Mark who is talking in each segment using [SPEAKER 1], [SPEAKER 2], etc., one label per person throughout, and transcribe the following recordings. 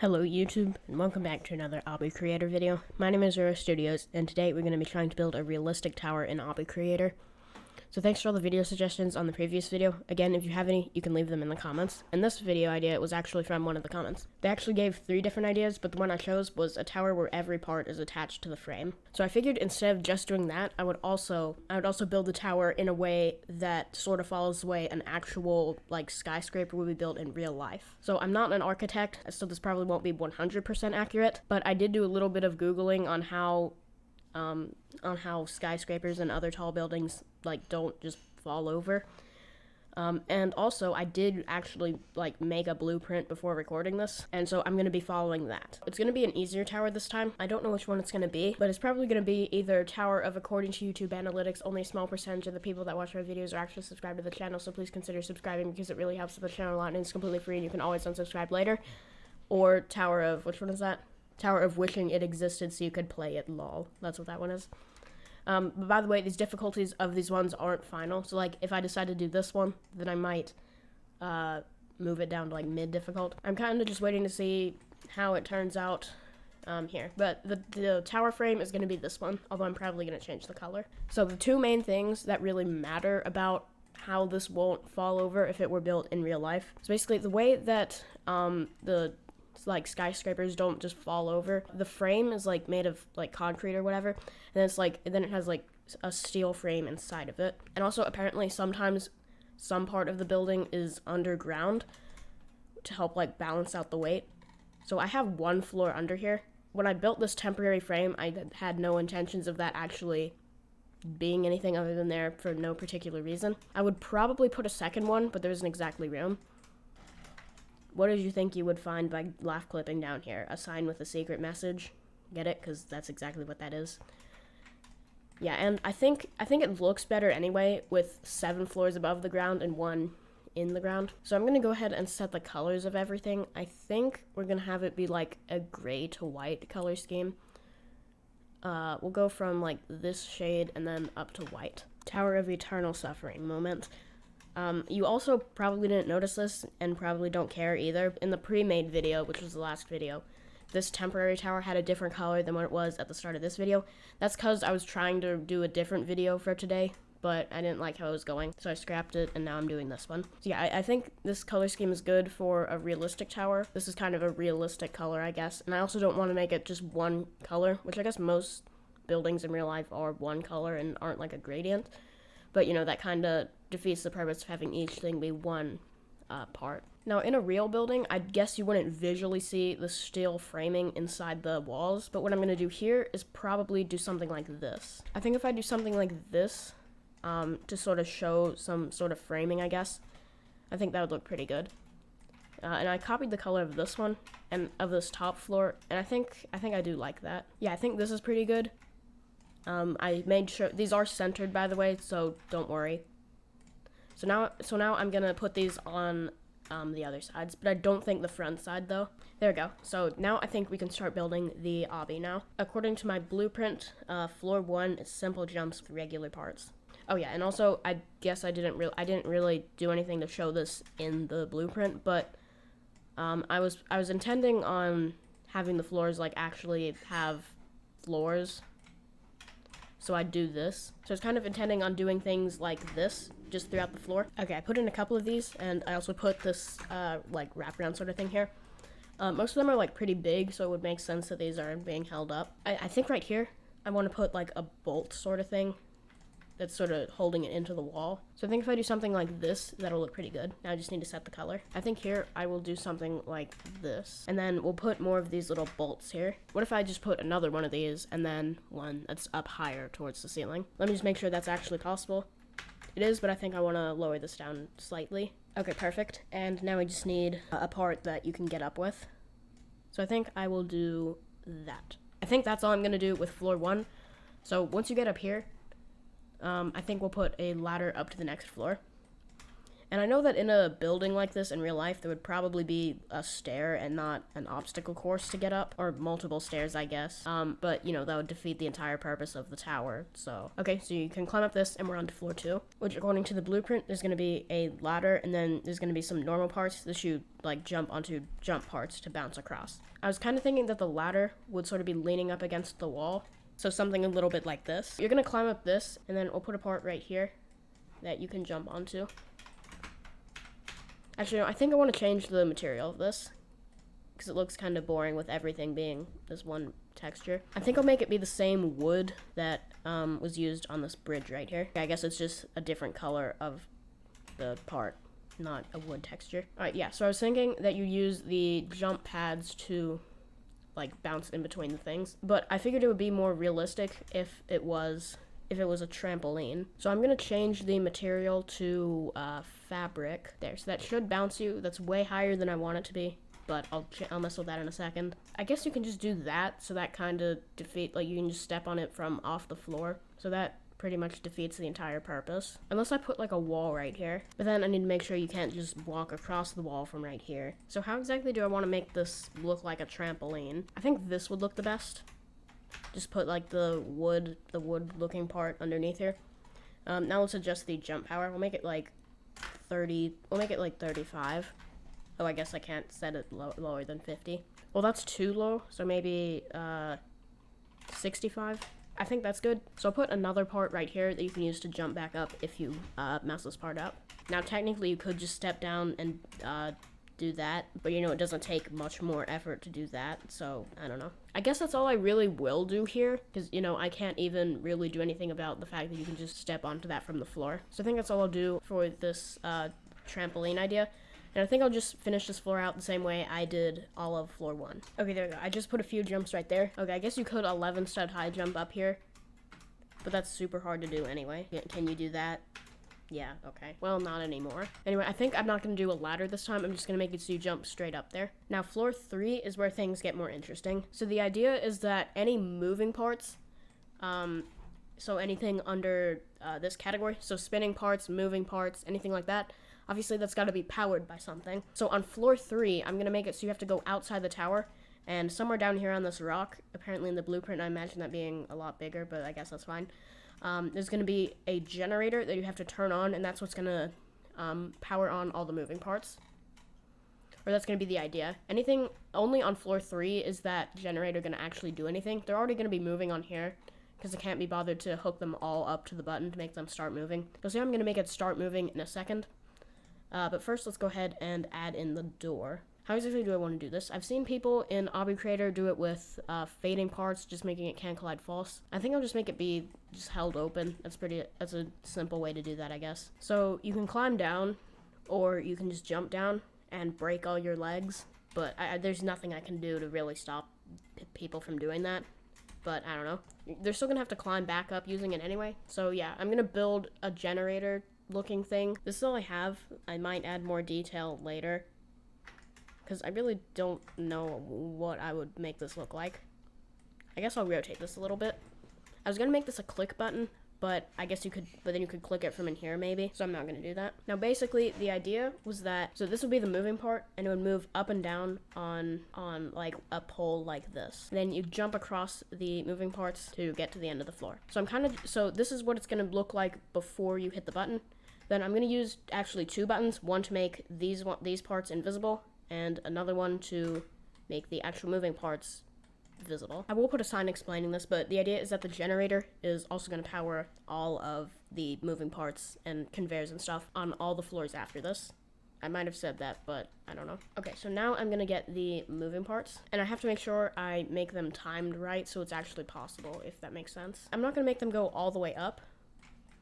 [SPEAKER 1] Hello YouTube, and welcome back to another Obby Creator video. My name is Roro Studios, and today we're going to be trying to build a realistic tower in Obby Creator. So thanks for all the video suggestions on the previous video. Again, if you have any, you can leave them in the comments. And this video idea was actually from one of the comments. They actually gave 3 different ideas, but the one I chose was a tower where every part is attached to the frame. So I figured instead of just doing that, I would also build the tower in a way that sort of follows the way an actual skyscraper would be built in real life. So I'm not an architect, so this probably won't be 100% accurate, but I did do a little bit of Googling on how skyscrapers and other tall buildings don't just fall over. And also I did actually make a blueprint before recording this, and so I'm going to be following that. It's going to be an easier tower this time. I don't know which one it's going to be, but it's probably going to be either tower of, according to YouTube analytics, only a small percentage of the people that watch our videos are actually subscribed to the channel, so please consider subscribing because it really helps the channel a lot and it's completely free and you can always unsubscribe later. Or tower of, which one is that? Tower of wishing it existed so you could play it, lol. That's what that one is. But by the way, these difficulties of these ones aren't final. So if I decide to do this one, then I might move it down to mid difficult. I'm kind of just waiting to see how it turns out here. But the tower frame is going to be this one, although I'm probably going to change the color. So the 2 main things that really matter about how this won't fall over if it were built in real life. So basically the way that the skyscrapers don't just fall over. The frame is made of concrete or whatever, and it's then it has a steel frame inside of it. And also apparently sometimes some part of the building is underground to help balance out the weight. So I have 1 floor under here. When I built this temporary frame, I had no intentions of that actually being anything other than there for no particular reason. I would probably put a second one, but there isn't exactly room. What did you think you would find by laugh clipping down here? A sign with a secret message? Get it? Because that's exactly what that is. Yeah, and I think it looks better anyway with 7 floors above the ground and 1 in the ground. So I'm going to go ahead and set the colors of everything. I think we're going to have it be a gray to white color scheme. We'll go from this shade and then up to white. Tower of Eternal Suffering moment. You also probably didn't notice this and probably don't care either. In the pre-made video, which was the last video, this temporary tower had a different color than what it was at the start of this video. That's because I was trying to do a different video for today, but I didn't like how it was going, so I scrapped it and now I'm doing this one. So yeah, I think this color scheme is good for a realistic tower. This is kind of a realistic color, I guess, and I also don't want to make it just 1 color, which I guess most buildings in real life are 1 color and aren't a gradient. But, that kind of defeats the purpose of having each thing be 1 part. Now, in a real building, I guess you wouldn't visually see the steel framing inside the walls, but what I'm going to do here is probably do something like this. I think if I do something like this, to sort of show some sort of framing, I guess, I think that would look pretty good. And I copied the color of this one, and of this top floor, and I think I do like that. Yeah, I think this is pretty good. I made sure these are centered, by the way, so don't worry. So now I'm gonna put these on the other sides, but I don't think the front side though. There we go. So now I think we can start building the obby now. According to my blueprint, floor 1 is simple jumps with regular parts. Oh yeah, and also I guess I didn't really do anything to show this in the blueprint, but I was intending on having the floors actually have floors. So I do this. So I was kind of intending on doing things like this, just throughout the floor. Okay, I put in a couple of these, and I also put this, wraparound sort of thing here. Most of them are, pretty big, so it would make sense that these are being held up. I think right here, I want to put, a bolt sort of thing that's sort of holding it into the wall. So I think if I do something like this, that'll look pretty good. Now I just need to set the color. I think here I will do something like this. And then we'll put more of these little bolts here. What if I just put another one of these and then one that's up higher towards the ceiling? Let me just make sure that's actually possible. It is, but I think I want to lower this down slightly. Okay, perfect. And now we just need a part that you can get up with. So I think I will do that. I think that's all I'm going to do with floor 1. So once you get up here, I think we'll put a ladder up to the next floor. And I know that in a building like this in real life, there would probably be a stair and not an obstacle course to get up, or multiple stairs, I guess. But you know, that would defeat the entire purpose of the tower. So, okay, so you can climb up this, and we're on to floor 2, which according to the blueprint, there's gonna be a ladder, and then there's gonna be some normal parts. This you like jump onto jump parts to bounce across. I was kind of thinking that the ladder would sort of be leaning up against the wall. So something a little bit like this. You're gonna climb up this, and then we'll put a part right here that you can jump onto. Actually, no, I think I want to change the material of this, because it looks kind of boring with everything being this one texture. I think I'll make it be the same wood that was used on this bridge right here. I guess it's just a different color of the part, not a wood texture. Alright, yeah, so I was thinking that you use the jump pads to like bounce in between the things, but I figured it would be more realistic if it was a trampoline. So I'm gonna change the material to fabric there, so that should bounce you. That's way higher than I want it to be, but I'll mess with that in a second. I guess you can just do that, so that kind of like you can just step on it from off the floor, so that pretty much defeats the entire purpose. Unless I put like a wall right here, but then I need to make sure you can't just walk across the wall from right here. So how exactly do I want to make this look like a trampoline? I think this would look the best. Just put like the wood looking part underneath here. Now let's adjust the jump power. We'll make it like 30, we'll make it like 35. Oh, I guess I can't set it lower than 50. Well, that's too low, so maybe 65. I think that's good. So I'll put another part right here that you can use to jump back up if you mess this part up. Now technically you could just step down and do that, but you know, it doesn't take much more effort to do that, so I don't know. I guess that's all I really will do here, because you know, I can't even really do anything about the fact that you can just step onto that from the floor. So I think that's all I'll do for this trampoline idea. And I think I'll just finish this floor out the same way I did all of floor 1. Okay, there we go. I just put a few jumps right there. Okay, I guess you could 11 stud high jump up here, but that's super hard to do anyway. Can you do that? Yeah, okay. Well, not anymore. Anyway, I think I'm not going to do a ladder this time. I'm just going to make it so you jump straight up there. Now, floor 3 is where things get more interesting. So the idea is that any moving parts, so anything under this category, so spinning parts, moving parts, anything like that, obviously that's got to be powered by something. So on floor 3, I'm going to make it so you have to go outside the tower, and somewhere down here on this rock, apparently in the blueprint I imagine that being a lot bigger, but I guess that's fine. There's going to be a generator that you have to turn on, and that's what's going to power on all the moving parts. Or that's going to be the idea. Anything only on floor 3 is that generator going to actually do anything. They're already going to be moving on here, because I can't be bothered to hook them all up to the button to make them start moving. So I'm going to make it start moving in a second. But first, let's go ahead and add in the door. How exactly do I want to do this? I've seen people in Obby Creator do it with fading parts, just making it can't collide false. I think I'll just make it be just held open. That's a simple way to do that, I guess. So you can climb down, or you can just jump down and break all your legs. But there's nothing I can do to really stop people from doing that. But I don't know. They're still gonna have to climb back up using it anyway. So yeah, I'm gonna build a generator looking thing. This is all I have. I might add more detail later, because I really don't know what I would make this look like. I guess I'll rotate this a little bit. I was gonna make this a click button, but I guess then you could click it from in here maybe, so I'm not gonna do that. Now basically the idea was that, so this would be the moving part, and it would move up and down on like a pole like this. Then you jump across the moving parts to get to the end of the floor. So this is what it's gonna look like before you hit the button. Then I'm gonna use actually 2 buttons, one to make these parts invisible, and another one to make the actual moving parts visible. I will put a sign explaining this, but the idea is that the generator is also going to power all of the moving parts and conveyors and stuff on all the floors after this. I might have said that, but I don't know. Okay, so now I'm going to get the moving parts, and I have to make sure I make them timed right so it's actually possible, if that makes sense. I'm not going to make them go all the way up,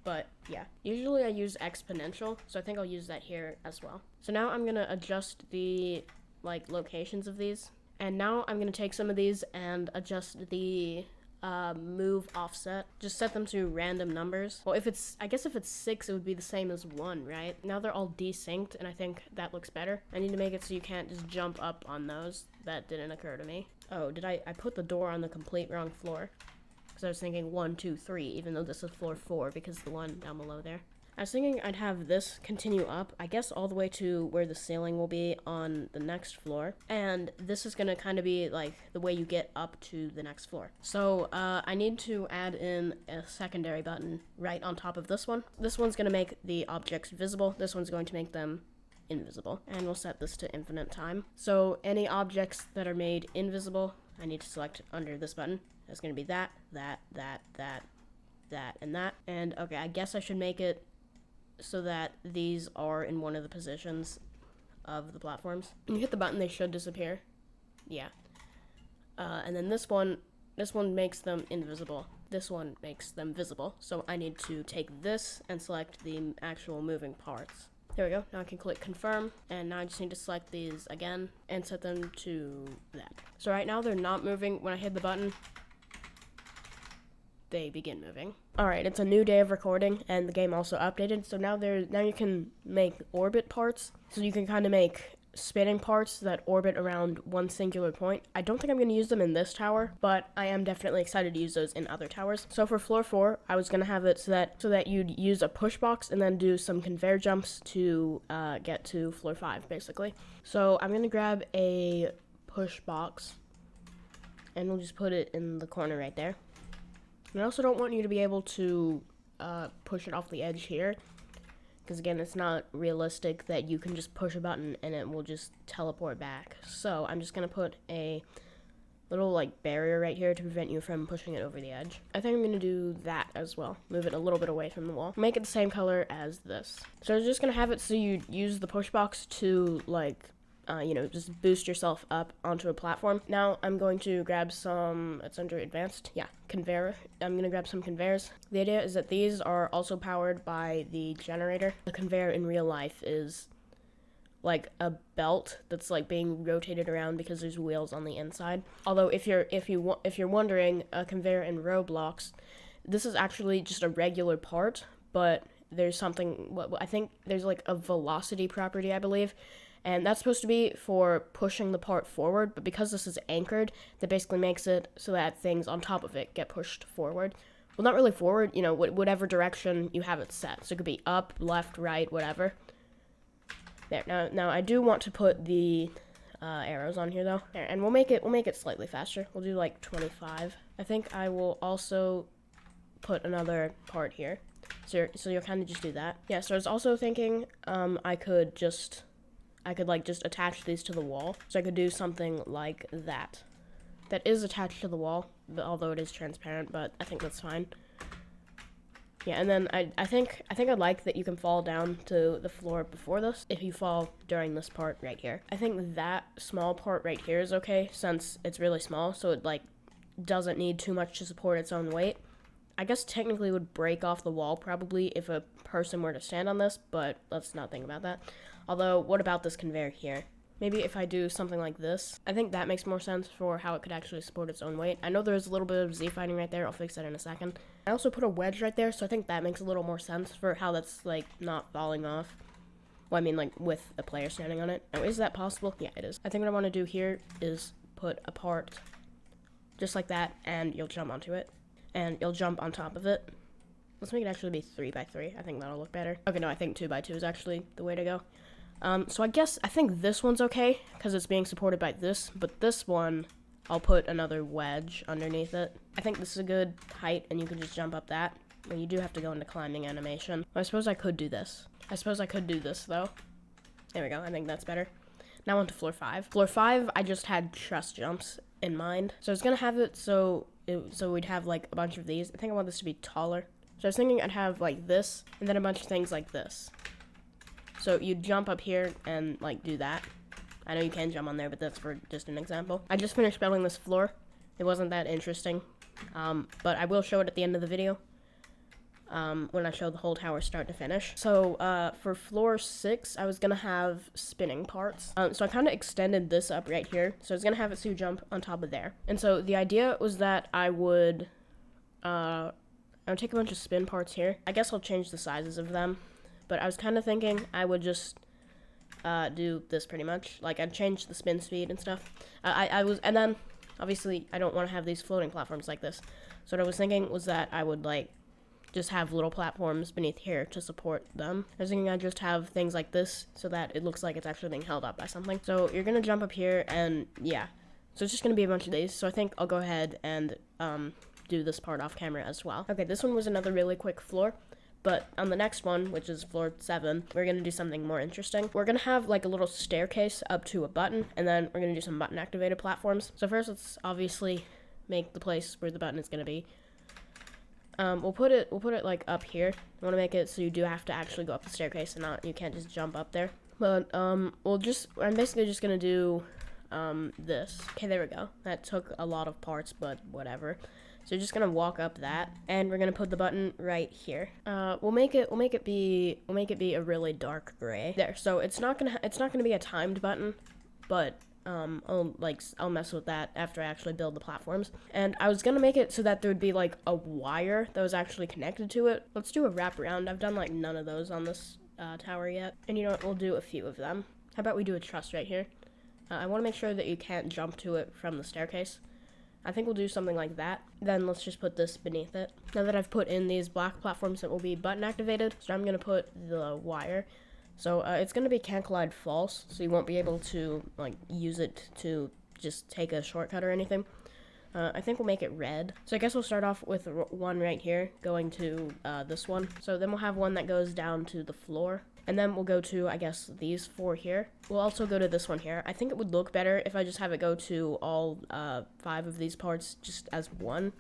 [SPEAKER 1] but yeah, usually I use exponential, so I think I'll use that here as well. So now I'm gonna adjust the like locations of these, and now I'm gonna take some of these and adjust the move offset. Just set them to random numbers. Well, I guess if it's 6, it would be the same as 1, right? Now they're all desynced, and I think that looks better. I need to make it so you can't just jump up on those. That didn't occur to me. Oh, I put the door on the complete wrong floor. Because I was thinking 1, 2, 3, even though this is floor 4 because the one down below there. I was thinking I'd have this continue up, I guess all the way to where the ceiling will be on the next floor. And this is gonna kind of be like the way you get up to the next floor. So I need to add in a secondary button right on top of this one. This one's gonna make the objects visible. This one's going to make them invisible. And we'll set this to infinite time. So any objects that are made invisible, I need to select under this button. That's gonna be that, and that. And okay, I guess I should make it so that these are in one of the positions of the platforms. When you hit the button, they should disappear. Yeah. And then this one makes them invisible. This one makes them visible. So I need to take this and select the actual moving parts. There we go. Now I can click confirm, and now I just need to select these again and set them to that. So right now they're not moving. When I hit the button, they begin moving. Alright, it's a new day of recording, and the game also updated, so now you can make orbit parts. So you can kind of make spinning parts that orbit around one singular point. I don't think I'm going to use them in this tower, but I am definitely excited to use those in other towers. So for floor 4, I was going to have it so that you'd use a push box and then do some conveyor jumps to get to floor 5, basically. So I'm going to grab a push box, and we'll just put it in the corner right there. And I also don't want you to be able to push it off the edge here, because again, it's not realistic that you can just push a button and it will just teleport back. So I'm just gonna put a little like barrier right here to prevent you from pushing it over the edge. I think I'm gonna do that as well. Move it a little bit away from the wall. Make it the same color as this. So I'm just gonna have it so you use the push box to like just boost yourself up onto a platform. Now I'm going to grab some, it's under advanced, yeah, conveyor. I'm going to grab some conveyors. The idea is that these are also powered by the generator. The conveyor in real life is like a belt that's like being rotated around because there's wheels on the inside. Although if you're wondering, a conveyor in Roblox, this is actually just a regular part, but there's something, I think there's like a velocity property, I believe. And that's supposed to be for pushing the part forward, but because this is anchored, that basically makes it so that things on top of it get pushed forward. Well, not really forward, whatever direction you have it set. So it could be up, left, right, whatever. There. Now I do want to put the arrows on here though, and we'll make it slightly faster. We'll do like 25. I think I will also put another part here. So you'll kind of just do that. Yeah. So I was also thinking, I could just attach these to the wall. So I could do something like that. That is attached to the wall, although it is transparent, but I think that's fine. Yeah, and then I think I'd like that you can fall down to the floor before this if you fall during this part right here. I think that small part right here is okay since it's really small, so it like doesn't need too much to support its own weight. I guess technically it would break off the wall probably if a person were to stand on this, but let's not think about that. Although, what about this conveyor here? Maybe if I do something like this, I think that makes more sense for how it could actually support its own weight. I know there's a little bit of Z-fighting right there. I'll fix that in a second. I also put a wedge right there, so I think that makes a little more sense for how that's, like, not falling off. Well, I mean, like, with a player standing on it. Now, is that possible? Yeah, it is. I think what I want to do here is put a part just like that, and you'll jump onto it. And you'll jump on top of it. Let's make it actually be 3x3. I think that'll look better. Okay, no, I think 2x2 is actually the way to go. So I think this one's okay, because it's being supported by this, but this one, I'll put another wedge underneath it. I think this is a good height, and you can just jump up that. Well, you do have to go into climbing animation. I suppose I could do this. I suppose I could do this, though. There we go, I think that's better. Now on to floor 5. Floor 5, I just had chest jumps in mind. So I was gonna have it so we'd have, like, a bunch of these. I think I want this to be taller. So I was thinking I'd have, like, this, and then a bunch of things like this. So you jump up here and, like, do that. I know you can jump on there, but that's for just an example. I just finished building this floor. It wasn't that interesting, but I will show it at the end of the video when I show the whole tower start to finish. So for floor 6, I was going to have spinning parts. So I kind of extended this up right here. So I was going to have it so you jump on top of there. And so the idea was that I would take a bunch of spin parts here. I guess I'll change the sizes of them. But I was kind of thinking I would just do this pretty much. Like, I'd change the spin speed and stuff. And then, obviously, I don't want to have these floating platforms like this. So what I was thinking was that I would, like, just have little platforms beneath here to support them. I was thinking I'd just have things like this so that it looks like it's actually being held up by something. So you're gonna jump up here, and yeah. So it's just gonna be a bunch of these. So I think I'll go ahead and do this part off camera as well. Okay, this one was another really quick floor. But on the next one, which is floor 7, we're going to do something more interesting. We're going to have like a little staircase up to a button, and then we're going to do some button activated platforms. So first, let's obviously make the place where the button is going to be. We'll put it like up here. I want to make it so you do have to actually go up the staircase and you can't just jump up there. But I'm basically just going to do this. Okay, there we go. That took a lot of parts, but whatever. So you're just gonna walk up that, and we're gonna put the button right here. We'll make it be a really dark gray there. So it's not gonna be a timed button, but I'll mess with that after I actually build the platforms. And I was gonna make it so that there would be like a wire that was actually connected to it. Let's do a wraparound. I've done like none of those on this tower yet, and you know what? We'll do a few of them. How about we do a truss right here? I want to make sure that you can't jump to it from the staircase. I think we'll do something like that. Then let's just put this beneath it. Now that I've put in these black platforms that will be button activated, so I'm going to put the wire. So it's going to be can't collide false, so you won't be able to like use it to just take a shortcut or anything. I think we'll make it red. So I guess we'll start off with one right here going to this one. So then we'll have one that goes down to the floor. And then we'll go to, I guess, these 4 here. We'll also go to this one here. I think it would look better if I just have it go to all 5 of these parts just as one.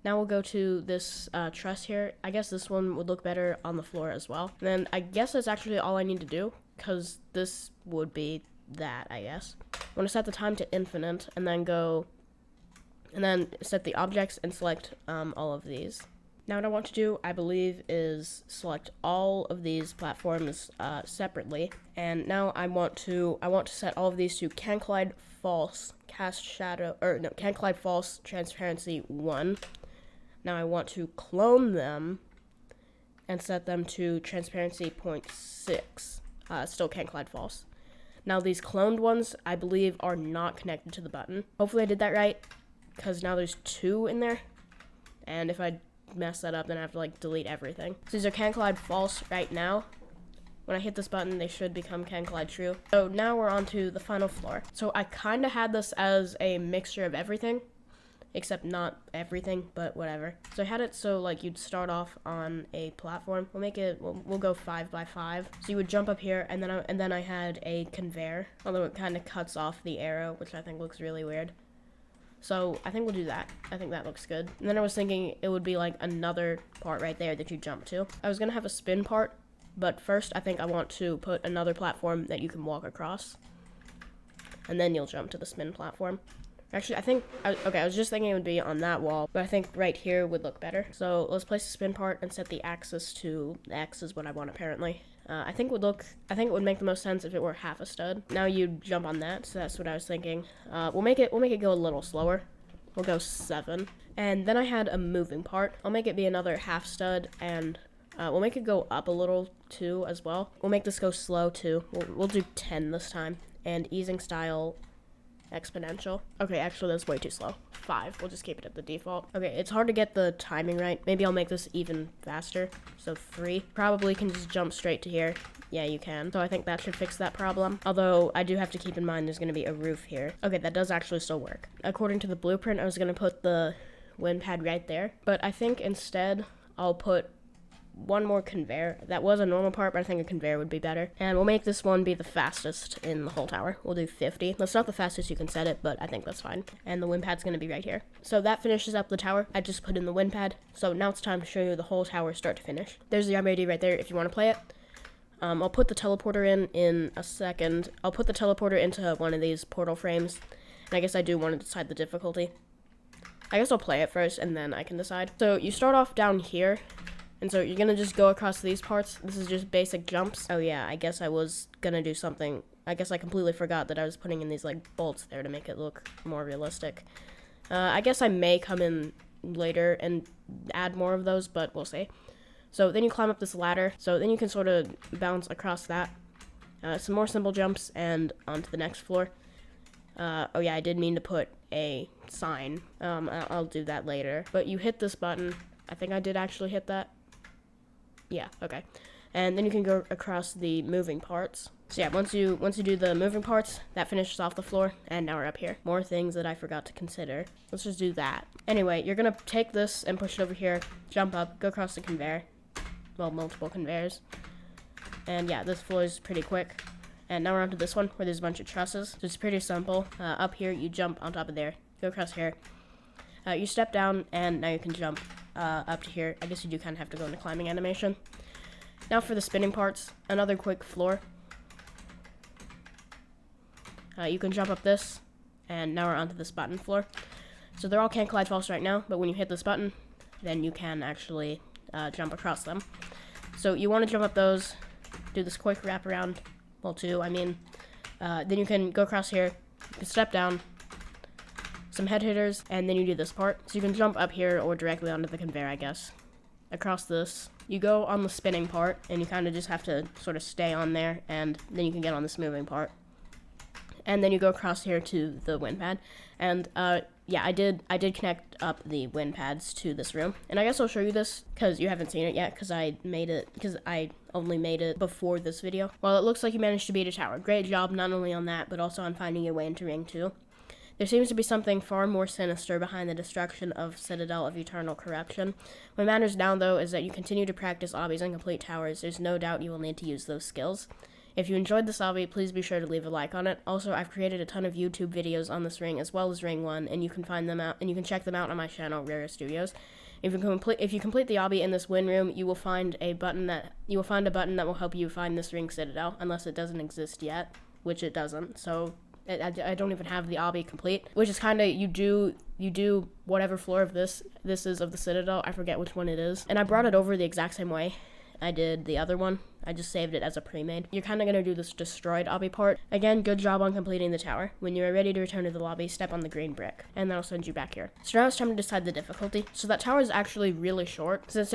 [SPEAKER 1] Now we'll go to this truss here. I guess this one would look better on the floor as well. And then I guess that's actually all I need to do, because this would be that, I guess. I'm going to set the time to infinite, and then go, and then set the objects and select all of these. Now what I want to do, I believe, is select all of these platforms separately, and now I want to set all of these to can collide false, can collide false, transparency 1. Now I want to clone them and set them to transparency 0.6. Still can collide false. Now these cloned ones, I believe, are not connected to the button. Hopefully I did that right, because now there's 2 in there, and if I mess that up, then I have to like delete everything. So these are can collide false right now. When I hit this button, they should become can collide true. So now we're on to the final floor. So I kind of had this as a mixture of everything, except not everything, but whatever. So I had it so like you'd start off on a platform. We'll go 5 by 5. So you would jump up here, and then I had a conveyor, although it kind of cuts off the arrow, which I think looks really weird. So I think we'll do that. I think that looks good. And then I was thinking it would be like another part right there that you jump to. I was gonna have a spin part, but first I think I want to put another platform that you can walk across, and then you'll jump to the spin platform. Actually, I was just thinking it would be on that wall, but I think right here would look better. So let's place the spin part and set the axis to, the X is what I want apparently. I think it would make the most sense if it were half a stud. Now you jump on that, so that's what I was thinking. We'll make it go a little slower. We'll go 7. And then I had a moving part. I'll make it be another half stud, and we'll make it go up a little too as well. We'll make this go slow too. We'll do 10 this time, and easing style exponential. Okay, actually that's way too slow. 5. We'll just keep it at the default. Okay, it's hard to get the timing right. Maybe I'll make this even faster. So 3. Probably can just jump straight to here. Yeah, you can. So I think that should fix that problem. Although I do have to keep in mind there's going to be a roof here. Okay, that does actually still work. According to the blueprint, I was going to put the wind pad right there. But I think instead I'll put one more conveyor. That was a normal part, but I think a conveyor would be better. And we'll make this one be the fastest in the whole tower. We'll do 50. That's not the fastest you can set it, but I think that's fine. And the wind pad's going to be right here. So that finishes up the tower. I just put in the wind pad. So now it's time to show you the whole tower start to finish. There's the ID right there if you want to play it. I'll put the teleporter in a second. I'll put the teleporter into one of these portal frames. And I guess I do want to decide the difficulty. I guess I'll play it first and then I can decide. So you start off down here. And so you're going to just go across these parts. This is just basic jumps. Oh yeah, I guess I was going to do something. I guess I completely forgot that I was putting in these like bolts there to make it look more realistic. I guess I may come in later and add more of those, but we'll see. So then you climb up this ladder. So then you can sort of bounce across that. Some more simple jumps and onto the next floor. Oh yeah, I did mean to put a sign. I'll do that later. But you hit this button. I think I did actually hit that. Yeah, okay. And then you can go across the moving parts. So yeah, once you do the moving parts, that finishes off the floor, and now we're up here. More things that I forgot to consider. Let's just do that. Anyway, you're gonna take this and push it over here, jump up, go across the conveyor. Well, multiple conveyors. And yeah, this floor is pretty quick. And now we're onto this one, where there's a bunch of trusses. So it's pretty simple. Up here, you jump on top of there, go across here. You step down, and now you can jump up to here. I guess you do kind of have to go into climbing animation. Now for the spinning parts, another quick floor. You can jump up this, and now we're onto this button floor. So they're all can't collide false right now, but when you hit this button, then you can actually jump across them. So you want to jump up those, do this quick wraparound, well two, I mean. Then you can go across here, you can step down, some head hitters, and then you do this part. So you can jump up here or directly onto the conveyor, I guess. Across this, you go on the spinning part, and you kind of just have to sort of stay on there, and then you can get on this moving part. And then you go across here to the wind pad, and yeah, I did connect up the wind pads to this room, and I guess I'll show you this because you haven't seen it yet, because I only made it before this video. Well, it looks like you managed to beat a tower. Great job, not only on that, but also on finding your way into Ring 2. There seems to be something far more sinister behind the destruction of Citadel of Eternal Corruption. What matters now, though, is that you continue to practice obbies and complete towers. There's no doubt you will need to use those skills. If you enjoyed this obby, please be sure to leave a like on it. Also, I've created a ton of YouTube videos on this ring as well as Ring 1, and you can find them out, and you can check them out on my channel, Roro Studios. If you complete the obby in this win room, you will find a button that will help you find this ring Citadel, unless it doesn't exist yet, which it doesn't. So I don't even have the obby complete, which is kind of, you do whatever floor of this is of the Citadel. I forget which one it is, and I brought it over the exact same way I did the other one. I just saved it as a pre-made. You're kind of going to do this destroyed obby part. Again, good job on completing the tower. When you are ready to return to the lobby, step on the green brick, and that'll send you back here. So now it's time to decide the difficulty. So that tower is actually really short, so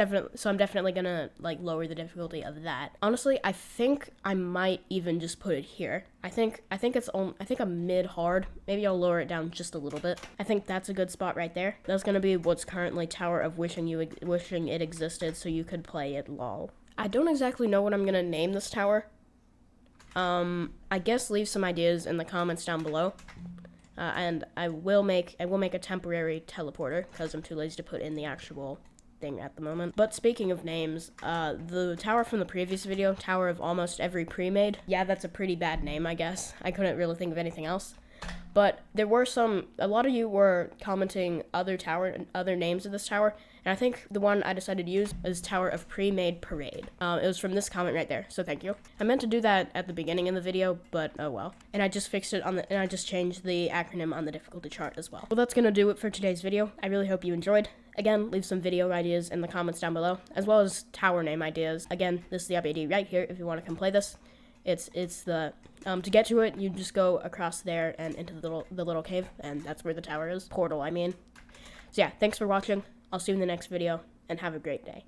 [SPEAKER 1] I'm definitely going to like lower the difficulty of that. Honestly, I think I might even just put it here. I think a mid hard. Maybe I'll lower it down just a little bit. I think that's a good spot right there. That's going to be what's currently Tower of wishing it existed so you could play it lol. I don't exactly know what I'm gonna name this tower. I guess leave some ideas in the comments down below. And I will make a temporary teleporter because I'm too lazy to put in the actual thing at the moment. But speaking of names, the tower from the previous video, Tower of Almost Every Pre-Made. Yeah, that's a pretty bad name, I guess. I couldn't really think of anything else. But there were a lot of you were commenting other names of this tower, and I think the one I decided to use is Tower of Pre-Made Parade. It was from this comment right there, so thank you. I meant to do that at the beginning of the video, but oh well. And I just fixed it and I just changed the acronym on the difficulty chart as well. Well, that's gonna do it for today's video. I really hope you enjoyed. Again, leave some video ideas in the comments down below, as well as tower name ideas. Again, this is the Obby ID right here if you want to come play this. It's the to get to it, you just go across there and into the little cave, and that's where the tower is. Portal, I mean. So yeah, thanks for watching. I'll see you in the next video, and have a great day.